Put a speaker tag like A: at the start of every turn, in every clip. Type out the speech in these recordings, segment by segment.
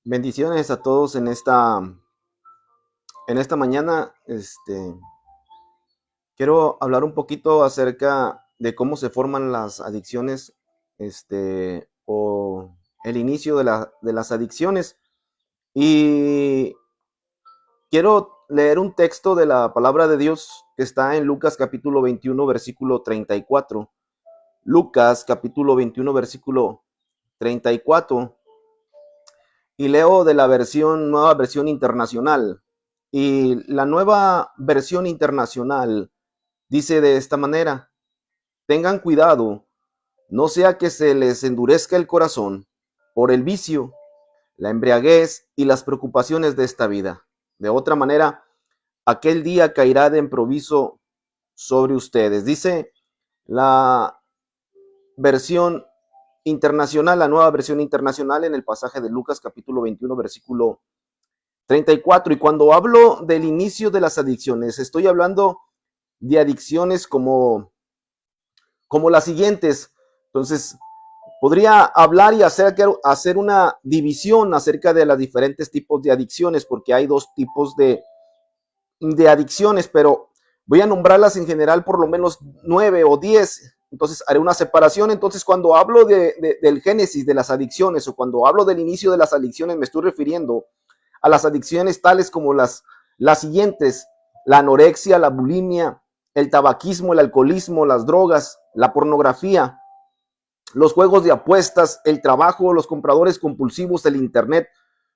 A: Bendiciones a todos en esta mañana. Quiero hablar un poquito acerca de cómo se forman las adicciones, o el inicio de las adicciones. Y quiero leer un texto de la palabra de Dios que está en Lucas capítulo 21, versículo 34. Lucas capítulo 21, versículo 34. Y leo de la nueva versión internacional. Y la nueva versión internacional dice de esta manera: tengan cuidado, no sea que se les endurezca el corazón por el vicio, la embriaguez y las preocupaciones de esta vida. De otra manera, aquel día caerá de improviso sobre ustedes. Dice la versión internacional, la nueva versión internacional, en el pasaje de Lucas capítulo 21, versículo 34. Y cuando hablo del inicio de las adicciones, estoy hablando de adicciones como las siguientes. Entonces, podría hablar y hacer una división acerca de los diferentes tipos de adicciones, porque hay dos tipos de adicciones, pero voy a nombrarlas en general por lo menos 9 o 10. Entonces haré una separación. Entonces, cuando hablo del génesis de las adicciones, o cuando hablo del inicio de las adicciones, me estoy refiriendo a las adicciones tales como las siguientes: la anorexia, la bulimia, el tabaquismo, el alcoholismo, las drogas, la pornografía, los juegos de apuestas, el trabajo, los compradores compulsivos, el internet,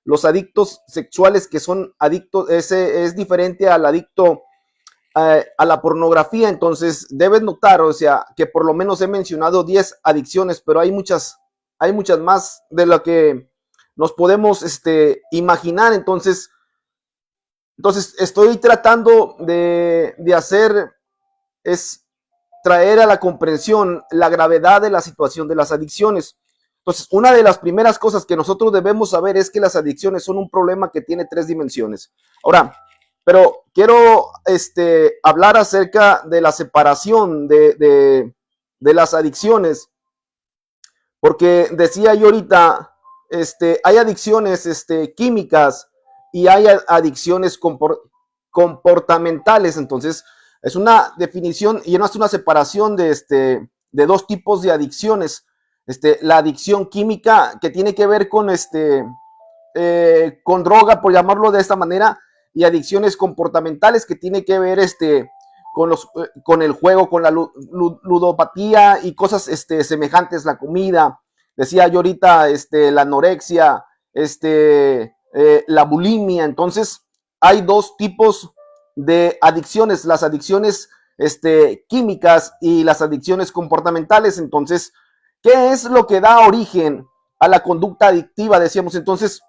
A: los adictos sexuales, que son adictos. Ese es diferente al adicto a la pornografía. Entonces debes notar, o sea, que por lo menos he mencionado 10 adicciones, pero hay muchas más de lo que nos podemos imaginar. Entonces estoy tratando de hacer es traer a la comprensión la gravedad de la situación de las adicciones. Entonces, una de las primeras cosas que nosotros debemos saber es que las adicciones son un problema que tiene 3 dimensiones. Ahora, pero quiero hablar acerca de la separación de las adicciones, porque decía yo ahorita, hay adicciones químicas y hay adicciones comportamentales. Entonces, es una definición y no es una separación de dos tipos de adicciones. La adicción química, que tiene que ver con droga, por llamarlo de esta manera, y adicciones comportamentales, que tiene que ver con el juego, con la ludopatía y cosas semejantes, la comida. Decía yo ahorita, la anorexia, la bulimia. Entonces, hay dos tipos de adicciones: las adicciones químicas y las adicciones comportamentales. Entonces, ¿qué es lo que da origen a la conducta adictiva? Decíamos entonces,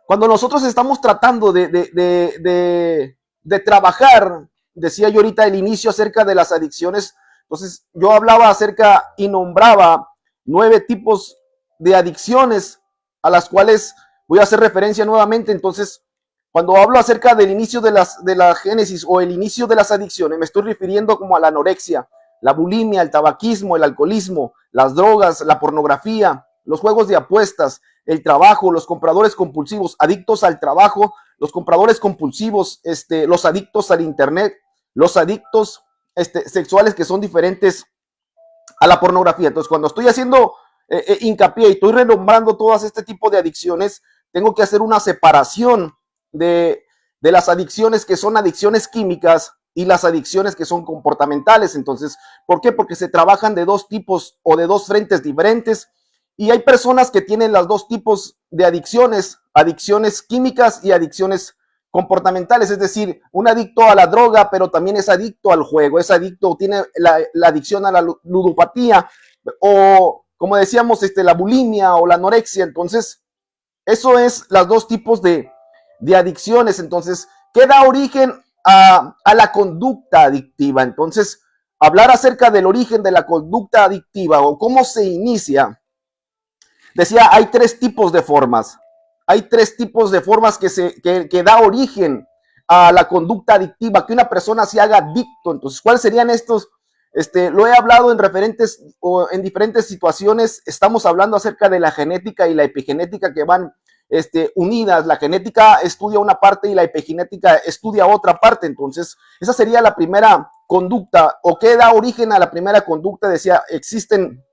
A: cuando nosotros estamos tratando de trabajar, decía yo ahorita el inicio acerca de las adicciones. Entonces yo hablaba acerca y nombraba 9 tipos de adicciones a las cuales voy a hacer referencia nuevamente. Entonces, cuando hablo acerca del inicio de la génesis o el inicio de las adicciones, me estoy refiriendo como a la anorexia, la bulimia, el tabaquismo, el alcoholismo, las drogas, la pornografía, los juegos de apuestas, el trabajo, los compradores compulsivos, adictos al trabajo, los compradores compulsivos, los adictos al internet, los adictos sexuales, que son diferentes a la pornografía. Entonces, cuando estoy haciendo hincapié y estoy renombrando todas este tipo de adicciones, tengo que hacer una separación de las adicciones que son adicciones químicas y las adicciones que son comportamentales. Entonces, ¿por qué? Porque se trabajan de dos tipos o de dos frentes diferentes. Y hay personas que tienen los dos tipos de adicciones: adicciones químicas y adicciones comportamentales. Es decir, un adicto a la droga, pero también es adicto al juego, es adicto, tiene la adicción a la ludopatía, o como decíamos, la bulimia o la anorexia. Entonces, eso es los dos tipos de adicciones. Entonces, ¿qué da origen a la conducta adictiva? Entonces, hablar acerca del origen de la conducta adictiva o cómo se inicia. Decía, hay 3 tipos de formas. Hay 3 tipos de formas que da origen a la conducta adictiva, que una persona se haga adicto. Entonces, ¿cuáles serían estos? Lo he hablado en referentes o en diferentes situaciones. Estamos hablando acerca de la genética y la epigenética, que van unidas. La genética estudia una parte y la epigenética estudia otra parte. Entonces, esa sería la primera conducta, o que da origen a la primera conducta. Decía, existen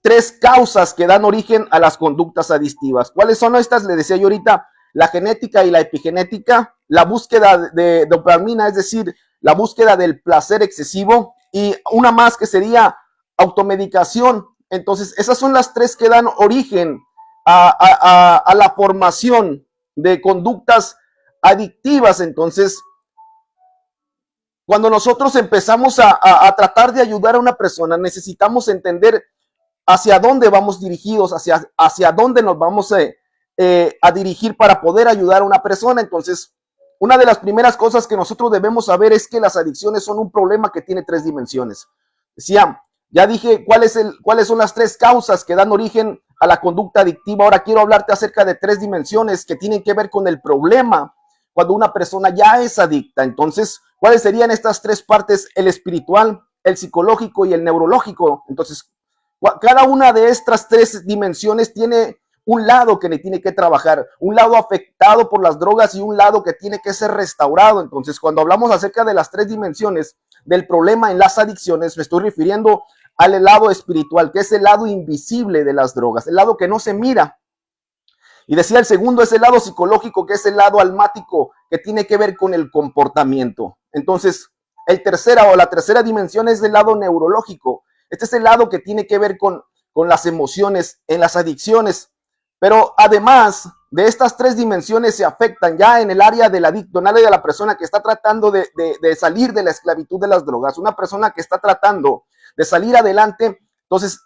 A: tres causas que dan origen a las conductas adictivas. ¿Cuáles son estas? Le decía yo ahorita, la genética y la epigenética, la búsqueda de dopamina, es decir, la búsqueda del placer excesivo, y una más que sería automedicación. Entonces, esas son las tres que dan origen a la formación de conductas adictivas. Entonces, cuando nosotros empezamos a tratar de ayudar a una persona, necesitamos entender hacia dónde vamos dirigidos, hacia dónde nos vamos a dirigir para poder ayudar a una persona. Entonces, una de las primeras cosas que nosotros debemos saber es que las adicciones son un problema que tiene tres dimensiones. Decía, ya dije cuáles son las tres causas que dan origen a la conducta adictiva. Ahora quiero hablarte acerca de tres dimensiones que tienen que ver con el problema cuando una persona ya es adicta. Entonces, ¿cuáles serían estas tres partes? El espiritual, el psicológico y el neurológico. Entonces, cada una de estas tres dimensiones tiene un lado que le tiene que trabajar, un lado afectado por las drogas y un lado que tiene que ser restaurado. Entonces, cuando hablamos acerca de las tres dimensiones del problema en las adicciones, me estoy refiriendo al lado espiritual, que es el lado invisible de las drogas, el lado que no se mira. Y decía, el segundo es el lado psicológico, que es el lado almático, que tiene que ver con el comportamiento. Entonces, la tercera dimensión es el lado neurológico. Este es el lado que tiene que ver con las emociones en las adicciones. Pero además de estas tres dimensiones se afectan ya en el área del adicto, en el área de la persona que está tratando de salir de la esclavitud de las drogas. Una persona que está tratando de salir adelante, entonces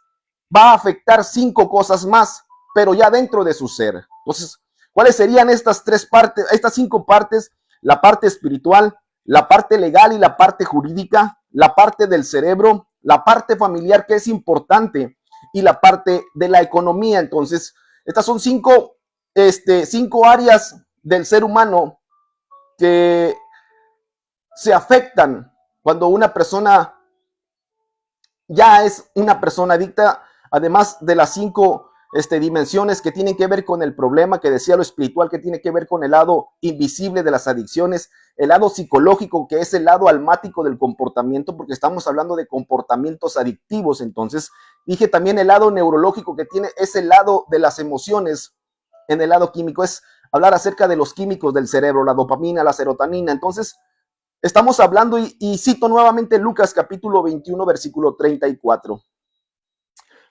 A: va a afectar 5 cosas más, pero ya dentro de su ser. Entonces, ¿cuáles serían estas 5 partes? La parte espiritual, la parte legal y la parte jurídica, la parte del cerebro, la parte familiar, que es importante, y la parte de la economía. Entonces, estas son 5 áreas del ser humano que se afectan cuando una persona ya es una persona adicta, además de las 5 dimensiones que tienen que ver con el problema, que decía lo espiritual, que tiene que ver con el lado invisible de las adicciones, el lado psicológico, que es el lado almático del comportamiento, porque estamos hablando de comportamientos adictivos. Entonces, dije también el lado neurológico, que es el lado de las emociones. En el lado químico es hablar acerca de los químicos del cerebro, la dopamina, la serotonina. Entonces, estamos hablando, y cito nuevamente Lucas capítulo 21, versículo 34.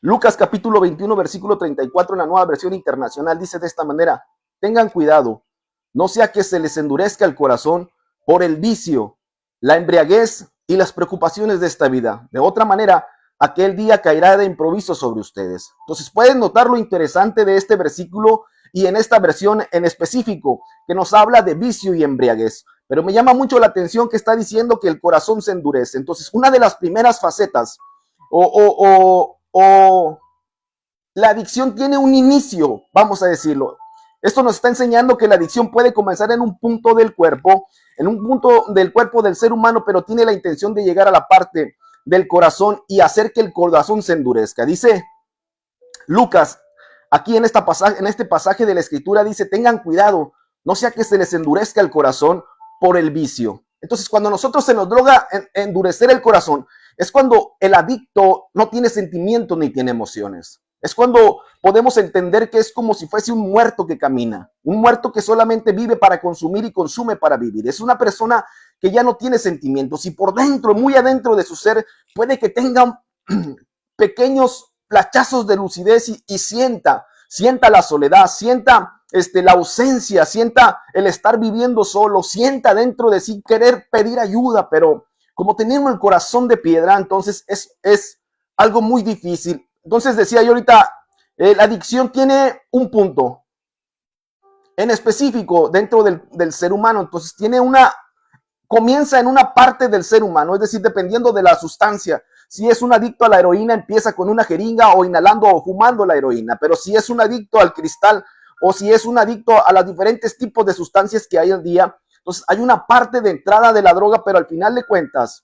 A: Lucas capítulo 21, versículo 34 en la Nueva Versión Internacional dice de esta manera: tengan cuidado, no sea que se les endurezca el corazón por el vicio, la embriaguez y las preocupaciones de esta vida. De otra manera, aquel día caerá de improviso sobre ustedes. Entonces, pueden notar lo interesante de este versículo y en esta versión en específico, que nos habla de vicio y embriaguez. Pero me llama mucho la atención que está diciendo que el corazón se endurece. Entonces, una de las primeras facetas o la adicción tiene un inicio, vamos a decirlo. Esto nos está enseñando que la adicción puede comenzar en un punto del cuerpo, del ser humano, pero tiene la intención de llegar a la parte del corazón y hacer que el corazón se endurezca. Dice Lucas, aquí en este pasaje de la escritura, dice: tengan cuidado, no sea que se les endurezca el corazón por el vicio. Entonces, cuando nosotros se nos logra endurecer el corazón, es cuando el adicto no tiene sentimientos ni tiene emociones. Es cuando podemos entender que es como si fuese un muerto que camina, un muerto que solamente vive para consumir y consume para vivir. Es una persona que ya no tiene sentimientos, y por dentro, muy adentro de su ser, puede que tenga pequeños flachazos de lucidez y sienta la soledad, sienta la ausencia, sienta el estar viviendo solo, sienta dentro de sí querer pedir ayuda, pero como tenemos el corazón de piedra, entonces es algo muy difícil. Entonces decía yo ahorita, la adicción tiene un punto en específico dentro del ser humano. Entonces comienza en una parte del ser humano, es decir, dependiendo de la sustancia. Si es un adicto a la heroína, empieza con una jeringa o inhalando o fumando la heroína. Pero si es un adicto al cristal, o si es un adicto a los diferentes tipos de sustancias que hay al día, entonces hay una parte de entrada de la droga, pero al final de cuentas,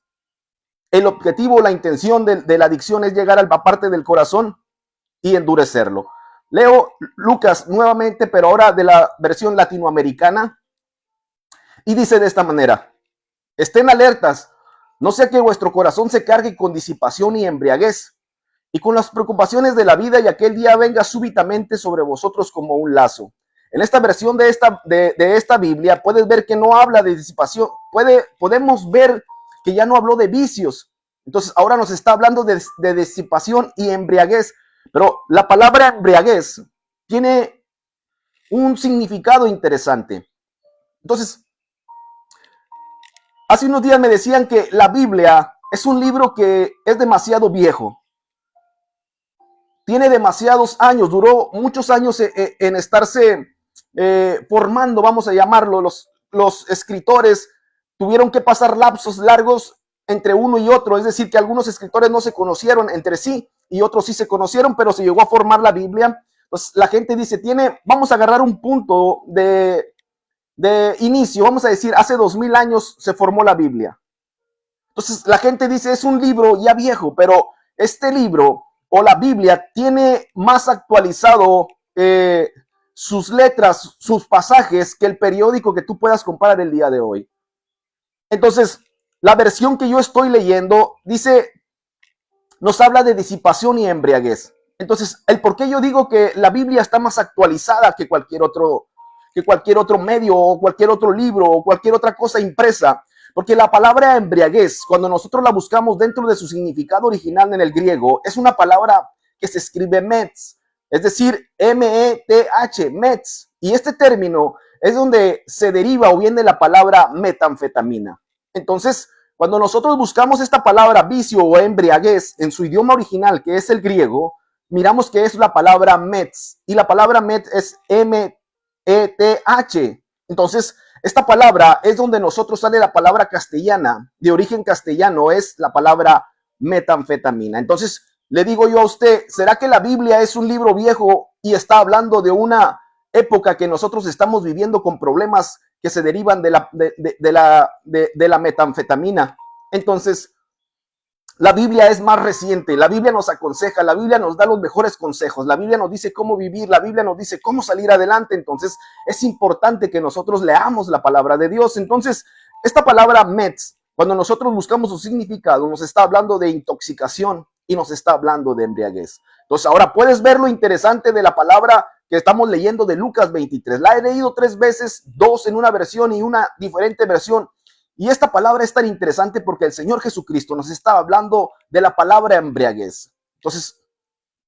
A: el objetivo, la intención de la adicción es llegar a la parte del corazón y endurecerlo. Leo Lucas nuevamente, pero ahora de la versión latinoamericana, y dice de esta manera: estén alertas, no sea que vuestro corazón se cargue con disipación y embriaguez, y con las preocupaciones de la vida, y aquel día venga súbitamente sobre vosotros como un lazo. En esta versión de esta Biblia puedes ver que no habla de disipación, podemos ver que ya no habló de vicios. Entonces ahora nos está hablando de disipación y embriaguez, pero la palabra embriaguez tiene un significado interesante. Entonces, hace unos días me decían que la Biblia es un libro que es demasiado viejo. Tiene demasiados años, duró muchos años en estarse formando, vamos a llamarlo. Los escritores tuvieron que pasar lapsos largos entre uno y otro, es decir, que algunos escritores no se conocieron entre sí y otros sí se conocieron, pero se llegó a formar la Biblia. Entonces la gente dice, vamos a agarrar un punto de inicio, vamos a decir, hace 2000 años se formó la Biblia. Entonces la gente dice, es un libro ya viejo, pero este libro o la Biblia tiene más actualizado sus letras, sus pasajes, que el periódico que tú puedas comprar el día de hoy. Entonces, la versión que yo estoy leyendo dice, nos habla de disipación y embriaguez. Entonces, el por qué yo digo que la Biblia está más actualizada que cualquier otro medio o cualquier otro libro o cualquier otra cosa impresa. Porque la palabra embriaguez, cuando nosotros la buscamos dentro de su significado original en el griego, es una palabra que se escribe mets, es decir, M-E-T-H, mets. Y este término es donde se deriva o viene la palabra metanfetamina. Entonces, cuando nosotros buscamos esta palabra vicio o embriaguez en su idioma original, que es el griego, miramos que es la palabra mets. Y la palabra mets es M-E-T-H. Entonces, esta palabra es donde nosotros sale la palabra castellana, de origen castellano, es la palabra metanfetamina. Entonces, le digo yo a usted, ¿será que la Biblia es un libro viejo y está hablando de una época que nosotros estamos viviendo con problemas que se derivan de la metanfetamina? Entonces, la Biblia es más reciente, la Biblia nos aconseja, la Biblia nos da los mejores consejos, la Biblia nos dice cómo vivir, la Biblia nos dice cómo salir adelante. Entonces es importante que nosotros leamos la palabra de Dios. Entonces, esta palabra mets, cuando nosotros buscamos su significado, nos está hablando de intoxicación y nos está hablando de embriaguez. Entonces ahora puedes ver lo interesante de la palabra que estamos leyendo de Lucas 23. La he leído 3 veces, 2 en una versión y una diferente versión. Y esta palabra es tan interesante porque el Señor Jesucristo nos está hablando de la palabra embriaguez. Entonces,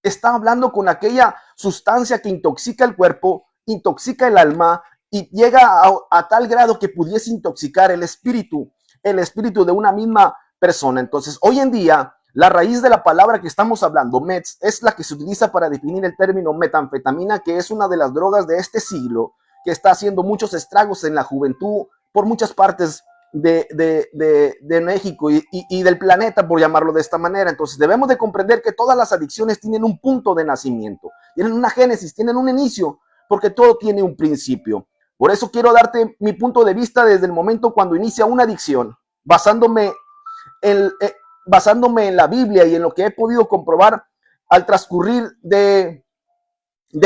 A: está hablando con aquella sustancia que intoxica el cuerpo, intoxica el alma y llega a tal grado que pudiese intoxicar el espíritu de una misma persona. Entonces, hoy en día, la raíz de la palabra que estamos hablando, mets, es la que se utiliza para definir el término metanfetamina, que es una de las drogas de este siglo que está haciendo muchos estragos en la juventud por muchas partes de México y del planeta, por llamarlo de esta manera. Entonces debemos de comprender que todas las adicciones tienen un punto de nacimiento, tienen una génesis, tienen un inicio, porque todo tiene un principio. Por eso quiero darte mi punto de vista desde el momento cuando inicia una adicción, basándome en la Biblia y en lo que he podido comprobar al transcurrir del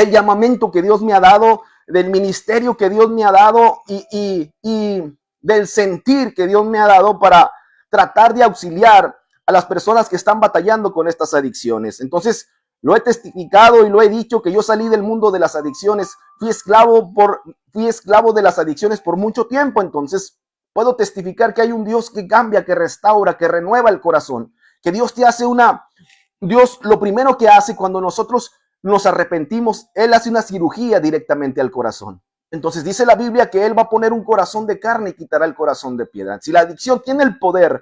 A: llamamiento que Dios me ha dado, del ministerio que Dios me ha dado y del sentir que Dios me ha dado para tratar de auxiliar a las personas que están batallando con estas adicciones. Entonces, lo he testificado y lo he dicho que yo salí del mundo de las adicciones, fui esclavo de las adicciones por mucho tiempo. Entonces, puedo testificar que hay un Dios que cambia, que restaura, que renueva el corazón, que Dios te hace Dios lo primero que hace cuando nosotros nos arrepentimos, Él hace una cirugía directamente al corazón. Entonces dice la Biblia que Él va a poner un corazón de carne y quitará el corazón de piedra. Si la adicción tiene el poder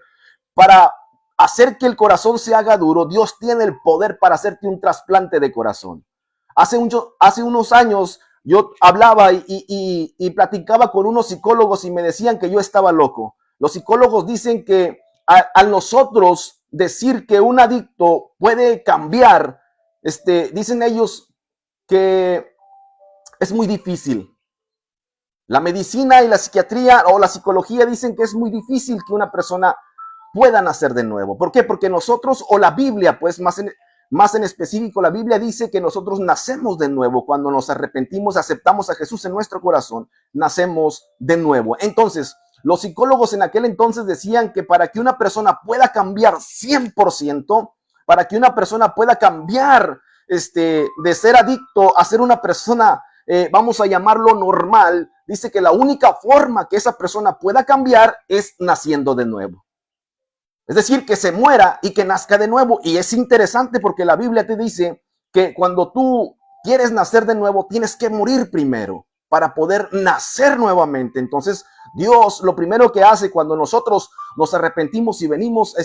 A: para hacer que el corazón se haga duro, Dios tiene el poder para hacerte un trasplante de corazón. Hace unos años yo hablaba y platicaba con unos psicólogos y me decían que yo estaba loco. Los psicólogos dicen que al nosotros decir que un adicto puede cambiar, dicen ellos que es muy difícil. La medicina y la psiquiatría o la psicología dicen que es muy difícil que una persona pueda nacer de nuevo. ¿Por qué? Porque nosotros, o la Biblia, pues más Más en específico, la Biblia dice que nosotros nacemos de nuevo. Cuando nos arrepentimos, aceptamos a Jesús en nuestro corazón, nacemos de nuevo. Entonces, los psicólogos en aquel entonces decían que para que una persona pueda cambiar 100%, para que una persona pueda cambiar de ser adicto a ser una persona, vamos a llamarlo normal, dice que la única forma que esa persona pueda cambiar es naciendo de nuevo. Es decir, que se muera y que nazca de nuevo. Y es interesante porque la Biblia te dice que cuando tú quieres nacer de nuevo, tienes que morir primero para poder nacer nuevamente. Entonces, Dios lo primero que hace cuando nosotros nos arrepentimos y venimos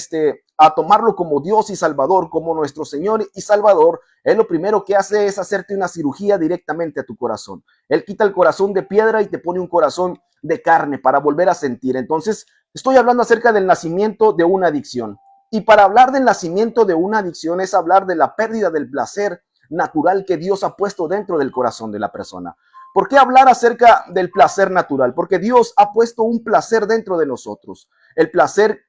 A: a tomarlo como Dios y Salvador, como nuestro Señor y Salvador, Él lo primero que hace es hacerte una cirugía directamente a tu corazón. Él quita el corazón de piedra y te pone un corazón de carne para volver a sentir. Entonces, estoy hablando acerca del nacimiento de una adicción. Y para hablar del nacimiento de una adicción es hablar de la pérdida del placer natural que Dios ha puesto dentro del corazón de la persona. ¿Por qué hablar acerca del placer natural? Porque Dios ha puesto un placer dentro de nosotros. El placer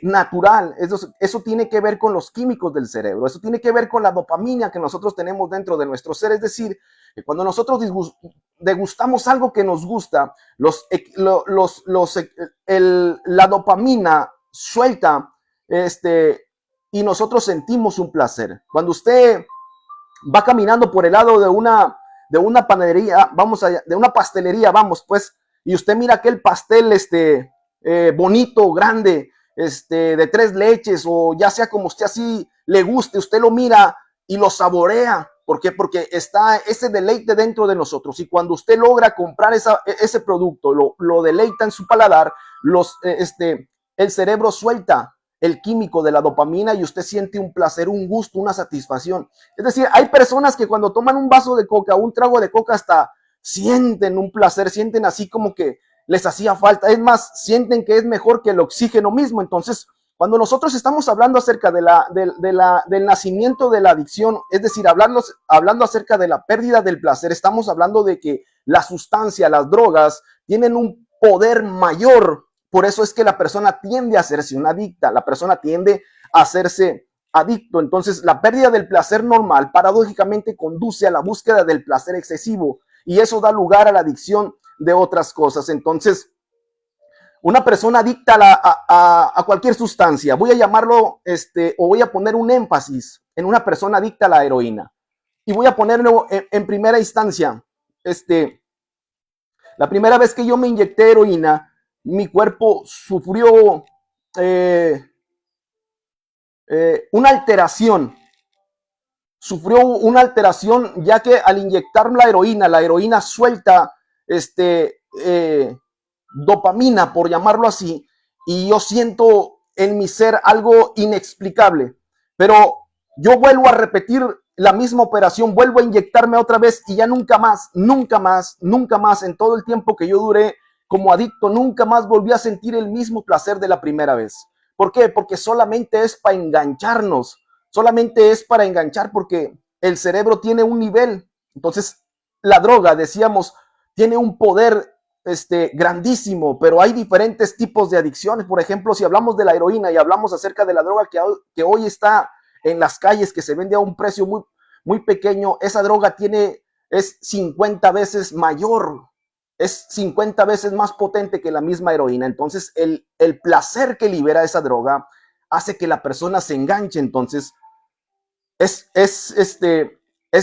A: natural, eso tiene que ver con los químicos del cerebro, eso tiene que ver con la dopamina que nosotros tenemos dentro de nuestro ser. Es decir, que cuando nosotros degustamos algo que nos gusta, la dopamina suelta y nosotros sentimos un placer. Cuando usted va caminando por el lado de una panadería, de una pastelería, pues, y usted mira aquel pastel bonito, grande, de 3 leches, o ya sea como usted así le guste, usted lo mira y lo saborea. ¿Por qué? Porque está ese deleite dentro de nosotros. Y cuando usted logra comprar ese producto, lo deleita en su paladar, el cerebro suelta el químico de la dopamina y usted siente un placer, un gusto, una satisfacción. Es decir, hay personas que cuando toman un vaso de coca, un trago de coca, hasta sienten un placer, sienten así como que les hacía falta. Es más, sienten que es mejor que el oxígeno mismo. Entonces, cuando nosotros estamos hablando acerca del nacimiento de la adicción, es decir, hablando acerca de la pérdida del placer, estamos hablando de que la sustancia, las drogas, tienen un poder mayor. Por eso es que la persona tiende a hacerse una adicta, la persona tiende a hacerse adicto. Entonces, la pérdida del placer normal, paradójicamente, conduce a la búsqueda del placer excesivo y eso da lugar a la adicción de otras cosas. Entonces, una persona adicta a cualquier sustancia, voy a llamarlo, o voy a poner un énfasis en una persona adicta a la heroína. Y voy a ponerlo en primera instancia. La primera vez que yo me inyecté heroína, mi cuerpo sufrió una alteración. Sufrió una alteración ya que al inyectar la heroína suelta dopamina, por llamarlo así, y yo siento en mi ser algo inexplicable. Pero yo vuelvo a repetir la misma operación, vuelvo a inyectarme otra vez y ya nunca más, nunca más, nunca más, en todo el tiempo que yo duré como adicto, nunca más volví a sentir el mismo placer de la primera vez. ¿Por qué? Porque solamente es para engancharnos, solamente es para enganchar porque el cerebro tiene un nivel. Entonces, la droga, decíamos, tiene un poder grandísimo, pero hay diferentes tipos de adicciones. Por ejemplo, si hablamos de la heroína y hablamos acerca de la droga que hoy está en las calles, que se vende a un precio muy, muy pequeño, esa droga es 50 veces mayor, es 50 veces más potente que la misma heroína. Entonces, el placer que libera esa droga hace que la persona se enganche. Entonces, es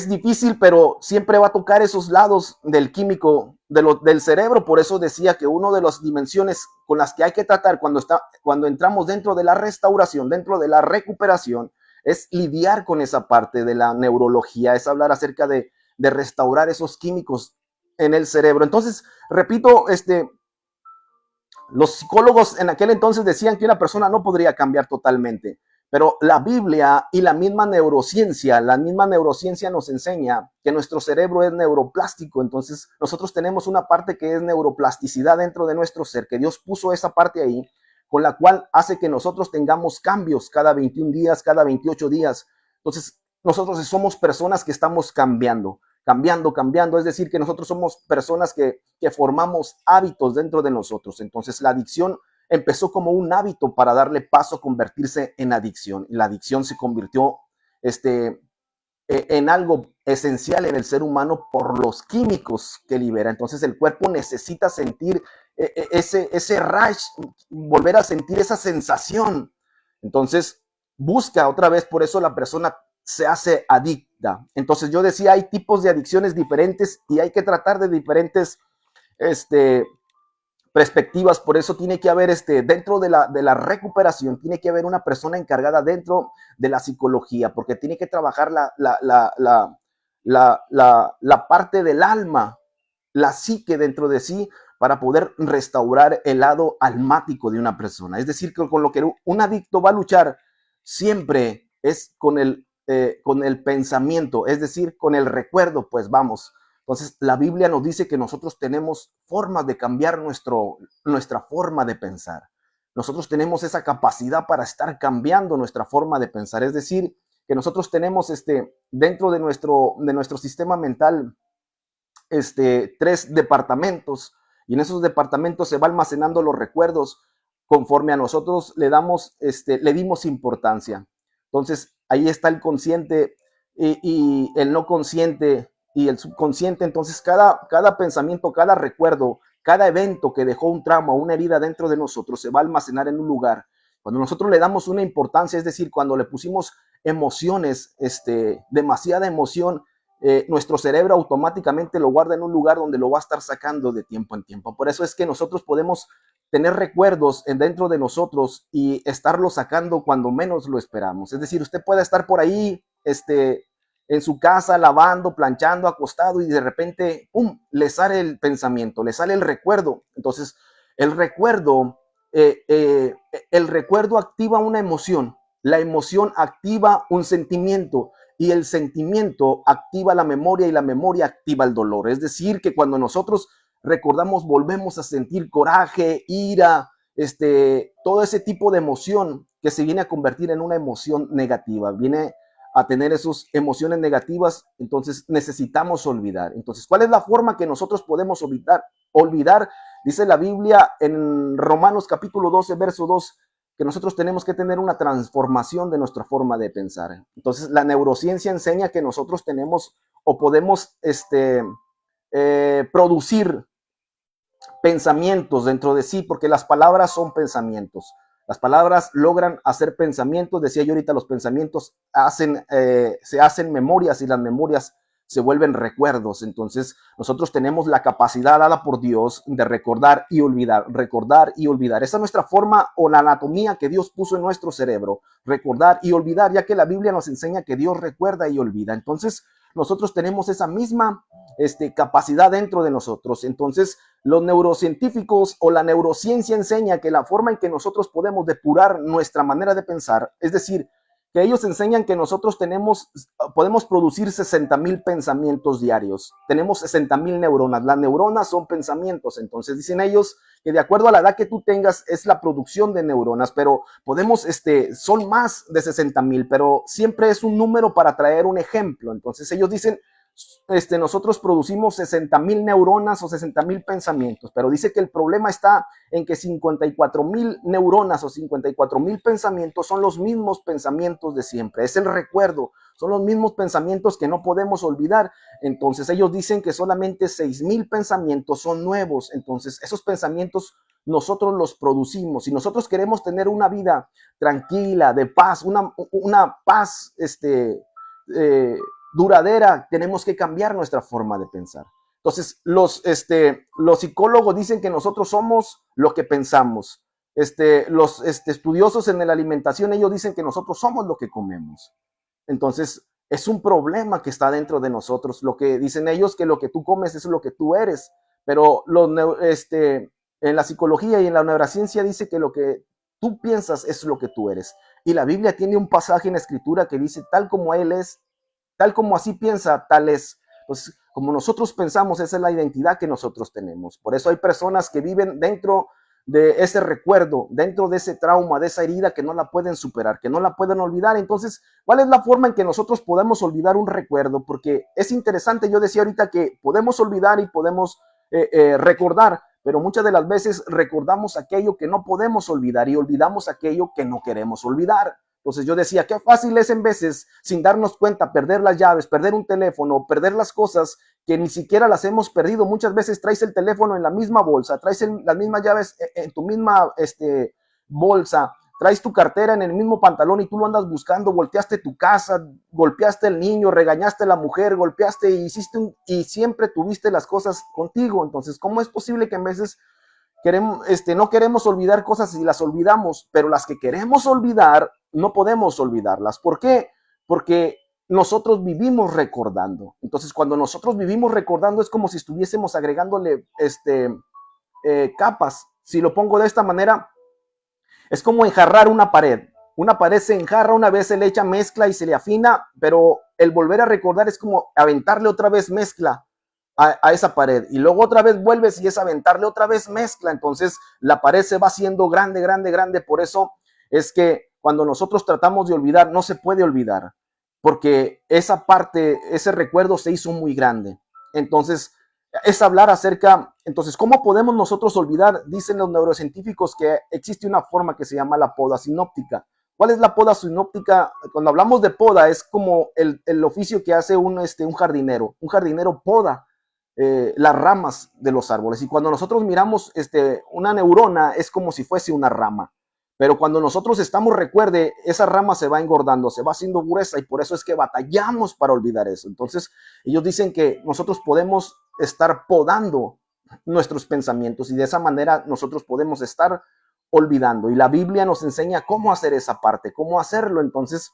A: difícil, pero siempre va a tocar esos lados del químico del cerebro. Por eso decía que una de las dimensiones con las que hay que tratar cuando entramos dentro de la restauración, dentro de la recuperación, es lidiar con esa parte de la neurología, es hablar acerca de restaurar esos químicos en el cerebro. Entonces, repito, los psicólogos en aquel entonces decían que una persona no podría cambiar totalmente. Pero la Biblia y la misma neurociencia nos enseña que nuestro cerebro es neuroplástico. Entonces nosotros tenemos una parte que es neuroplasticidad dentro de nuestro ser, que Dios puso esa parte ahí, con la cual hace que nosotros tengamos cambios cada 21 días, cada 28 días. Entonces nosotros somos personas que estamos cambiando. Es decir, que nosotros somos personas que formamos hábitos dentro de nosotros. Entonces la adicción empezó como un hábito para darle paso a convertirse en adicción. La adicción se convirtió en algo esencial en el ser humano por los químicos que libera. Entonces el cuerpo necesita sentir ese rush, volver a sentir esa sensación. Entonces busca otra vez, por eso la persona se hace adicta. Entonces yo decía, hay tipos de adicciones diferentes y hay que tratar de diferentes perspectivas. Por eso tiene que haber dentro de la recuperación, tiene que haber una persona encargada dentro de la psicología, porque tiene que trabajar la parte del alma, la psique dentro de sí, para poder restaurar el lado almático de una persona. Es decir, que con lo que un adicto va a luchar siempre es con el pensamiento, es decir, con el recuerdo, pues vamos. Entonces, la Biblia nos dice que nosotros tenemos formas de cambiar nuestra forma de pensar. Nosotros tenemos esa capacidad para estar cambiando nuestra forma de pensar. Es decir, que nosotros tenemos dentro de nuestro sistema mental 3 departamentos, y en esos departamentos se va almacenando los recuerdos conforme a nosotros le dimos importancia. Entonces, ahí está el consciente y el no consciente y el subconsciente. Entonces, cada pensamiento, cada recuerdo, cada evento que dejó un trauma o una herida dentro de nosotros se va a almacenar en un lugar. Cuando nosotros le damos una importancia, es decir, cuando le pusimos emociones, demasiada emoción, nuestro cerebro automáticamente lo guarda en un lugar donde lo va a estar sacando de tiempo en tiempo. Por eso es que nosotros podemos tener recuerdos dentro de nosotros y estarlo sacando cuando menos lo esperamos. Es decir, usted puede estar por ahí en su casa lavando, planchando, acostado, y de repente, ¡pum!, le sale el pensamiento, le sale el recuerdo. Entonces, el recuerdo activa una emoción, la emoción activa un sentimiento, y el sentimiento activa la memoria y la memoria activa el dolor. Es decir, que cuando nosotros recordamos, volvemos a sentir coraje, ira, todo ese tipo de emoción que se viene a convertir en una emoción negativa, viene a tener esas emociones negativas. Entonces necesitamos olvidar. Entonces, ¿cuál es la forma que nosotros podemos olvidar? Dice la Biblia en Romanos capítulo 12, verso 2, que nosotros tenemos que tener una transformación de nuestra forma de pensar. Entonces, la neurociencia enseña que nosotros tenemos o podemos producir pensamientos dentro de sí, porque las palabras son pensamientos. Las palabras logran hacer pensamientos. Decía yo ahorita, los pensamientos se hacen memorias, y las memorias se vuelven recuerdos. Entonces, nosotros tenemos la capacidad dada por Dios de recordar y olvidar, recordar y olvidar. Esa es nuestra forma o la anatomía que Dios puso en nuestro cerebro, recordar y olvidar, ya que la Biblia nos enseña que Dios recuerda y olvida. Entonces, nosotros tenemos esa misma capacidad dentro de nosotros. Entonces, los neurocientíficos o la neurociencia enseña que la forma en que nosotros podemos depurar nuestra manera de pensar, es decir, que ellos enseñan que nosotros podemos producir 60,000 pensamientos diarios. Tenemos 60,000 neuronas. Las neuronas son pensamientos. Entonces dicen ellos que de acuerdo a la edad que tú tengas es la producción de neuronas, pero son más de 60,000, pero siempre es un número para traer un ejemplo. Entonces ellos dicen, nosotros producimos 60,000 neuronas o 60,000 pensamientos, pero dice que el problema está en que 54,000 neuronas o 54,000 pensamientos son los mismos pensamientos de siempre. Es el recuerdo, son los mismos pensamientos que no podemos olvidar. Entonces ellos dicen que solamente 6,000 pensamientos son nuevos. Entonces esos pensamientos nosotros los producimos. Si nosotros queremos tener una vida tranquila, de paz, una paz duradera, tenemos que cambiar nuestra forma de pensar. Entonces, los psicólogos dicen que nosotros somos lo que pensamos. Los estudiosos en la alimentación, ellos dicen que nosotros somos lo que comemos. Entonces, es un problema que está dentro de nosotros. Lo que dicen ellos, que lo que tú comes es lo que tú eres. Pero en la psicología y en la neurociencia dice que lo que tú piensas es lo que tú eres. Y la Biblia tiene un pasaje en la Escritura que dice, tal como Él es, tal como así piensa, tal es. Pues como nosotros pensamos, esa es la identidad que nosotros tenemos. Por eso hay personas que viven dentro de ese recuerdo, dentro de ese trauma, de esa herida, que no la pueden superar, que no la pueden olvidar. Entonces, ¿cuál es la forma en que nosotros podemos olvidar un recuerdo? Porque es interesante, yo decía ahorita que podemos olvidar y podemos recordar, pero muchas de las veces recordamos aquello que no podemos olvidar y olvidamos aquello que no queremos olvidar. Entonces yo decía, qué fácil es en veces, sin darnos cuenta, perder las llaves, perder un teléfono, perder las cosas que ni siquiera las hemos perdido. Muchas veces traes el teléfono en la misma bolsa, traes las mismas llaves en tu misma bolsa, traes tu cartera en el mismo pantalón y tú lo andas buscando, volteaste tu casa, golpeaste al niño, regañaste a la mujer, golpeaste y siempre tuviste las cosas contigo. Entonces, ¿cómo es posible que en veces no queremos olvidar cosas y las olvidamos, pero las que queremos olvidar no podemos olvidarlas? ¿Por qué? Porque nosotros vivimos recordando. Entonces, cuando nosotros vivimos recordando es como si estuviésemos agregándole capas. Si lo pongo de esta manera, es como enjarrar una pared. Una pared se enjarra, una vez se le echa mezcla y se le afina, pero el volver a recordar es como aventarle otra vez mezcla a esa pared. Y luego otra vez vuelves y es aventarle otra vez mezcla. Entonces la pared se va haciendo grande, grande, grande. Por eso es que cuando nosotros tratamos de olvidar, no se puede olvidar, porque esa parte, ese recuerdo se hizo muy grande. Entonces, es hablar acerca, entonces, ¿cómo podemos nosotros olvidar? Dicen los neurocientíficos que existe una forma que se llama la poda sinóptica. ¿Cuál es la poda sinóptica? Cuando hablamos de poda, es como el oficio que hace un jardinero. Un jardinero poda las ramas de los árboles. Y cuando nosotros miramos una neurona, es como si fuese una rama. Pero cuando nosotros estamos, recuerde, esa rama se va engordando, se va haciendo gruesa y por eso es que batallamos para olvidar eso. Entonces, ellos dicen que nosotros podemos estar podando nuestros pensamientos y de esa manera nosotros podemos estar olvidando. Y la Biblia nos enseña cómo hacer esa parte, cómo hacerlo. Entonces,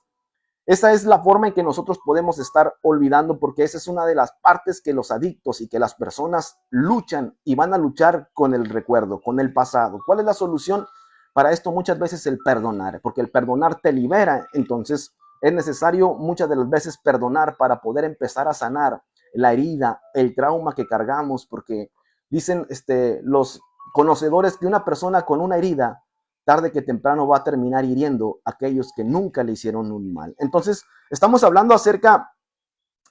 A: esa es la forma en que nosotros podemos estar olvidando, porque esa es una de las partes que los adictos y que las personas luchan y van a luchar con el recuerdo, con el pasado. ¿Cuál es la solución? Para esto muchas veces el perdonar, porque el perdonar te libera. Entonces es necesario muchas de las veces perdonar para poder empezar a sanar la herida, el trauma que cargamos, porque dicen los conocedores que una persona con una herida, tarde que temprano va a terminar hiriendo a aquellos que nunca le hicieron un mal. Entonces estamos hablando acerca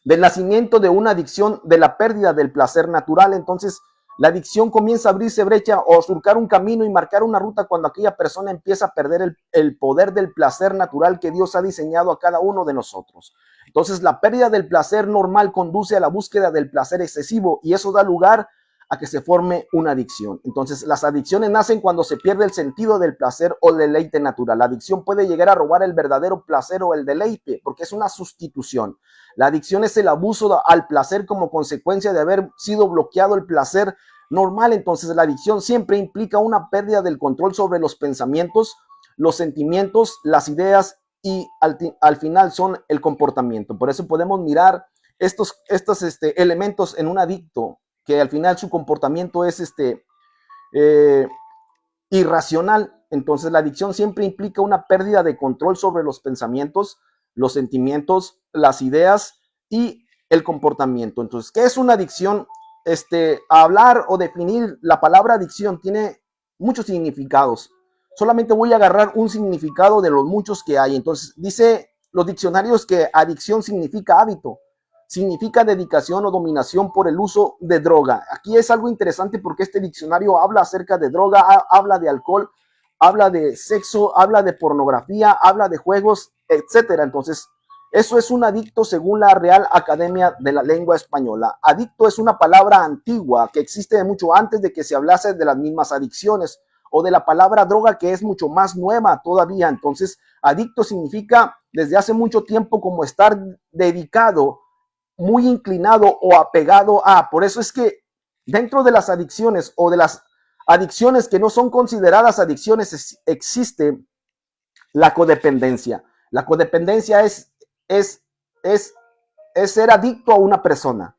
A: del nacimiento de una adicción, de la pérdida del placer natural. Entonces la adicción comienza a abrirse brecha o surcar un camino y marcar una ruta cuando aquella persona empieza a perder el poder del placer natural que Dios ha diseñado a cada uno de nosotros. Entonces la pérdida del placer normal conduce a la búsqueda del placer excesivo y eso da lugar a que se forme una adicción. Entonces las adicciones nacen cuando se pierde el sentido del placer o el deleite natural. La adicción puede llegar a robar el verdadero placer o el deleite porque es una sustitución. La adicción es el abuso al placer como consecuencia de haber sido bloqueado el placer normal. Entonces la adicción siempre implica una pérdida del control sobre los pensamientos, los sentimientos, las ideas y al final son el comportamiento. Por eso podemos mirar estos elementos en un adicto, que al final su comportamiento es irracional. Entonces la adicción siempre implica una pérdida de control sobre los pensamientos, los sentimientos, las ideas y el comportamiento. Entonces, ¿qué es una adicción? Hablar o definir la palabra adicción tiene muchos significados. Solamente voy a agarrar un significado de los muchos que hay. Entonces, dice los diccionarios que adicción significa hábito, significa dedicación o dominación por el uso de droga. Aquí es algo interesante porque este diccionario habla acerca de droga, habla de alcohol, habla de sexo, habla de pornografía, habla de juegos, etcétera. Entonces, eso es un adicto según la Real Academia de la Lengua Española. Adicto es una palabra antigua que existe de mucho antes de que se hablase de las mismas adicciones o de la palabra droga, que es mucho más nueva todavía. Entonces, adicto significa desde hace mucho tiempo como estar dedicado, muy inclinado o apegado a. Por eso es que dentro de las adicciones o de las adicciones que no son consideradas adicciones existe la codependencia. La codependencia es ser adicto a una persona.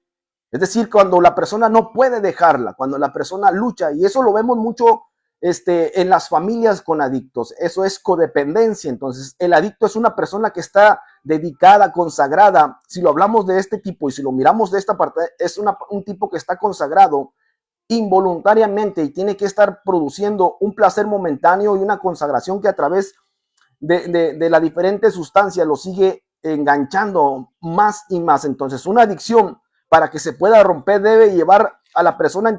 A: Es decir, cuando la persona no puede dejarla, cuando la persona lucha, y eso lo vemos mucho en las familias con adictos. Eso es codependencia. Entonces, el adicto es una persona que está dedicada, consagrada. Si lo hablamos de este tipo y si lo miramos de esta parte, es un tipo que está consagrado involuntariamente y tiene que estar produciendo un placer momentáneo y una consagración que a través de la diferente sustancia lo sigue enganchando más y más. Entonces, una adicción, para que se pueda romper, debe llevar a la persona a